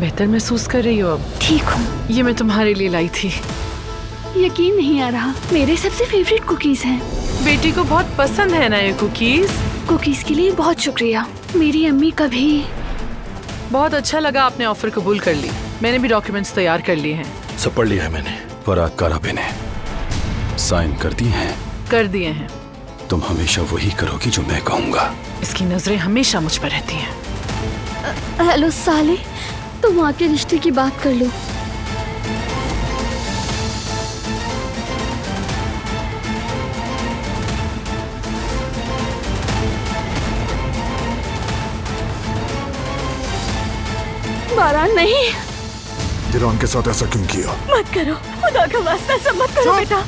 बेहतर महसूस कर रही हो अब? ठीक हूँ। ये मैं तुम्हारे लिए लाई थी। यकीन नहीं आ रहा, मेरे सबसे फेवरेट कुकीज हैं। बेटी को बहुत पसंद है ना ये कुकीज। कुकीज के लिए बहुत शुक्रिया। मेरी अम्मी कभी। बहुत अच्छा लगा आपने ऑफर कबूल कर ली। मैंने भी डॉक्यूमेंट्स तैयार कर लिए हैं। सब पढ़ लिया है मैंने। फराग काराबे ने साइन कर दिए हैं। कर दिए हैं। तुम हमेशा वही करोगी जो मैं कहूँगा। इसकी नजरें हमेशा मुझ पर रहती हैं। हेलो साले, तुम आके रिश्ते की बात कर लो। बारान नहीं। दिरान के साथ ऐसा क्यों किया? मत करो, खुदा का वास्ता, ऐसा मत करो बेटा।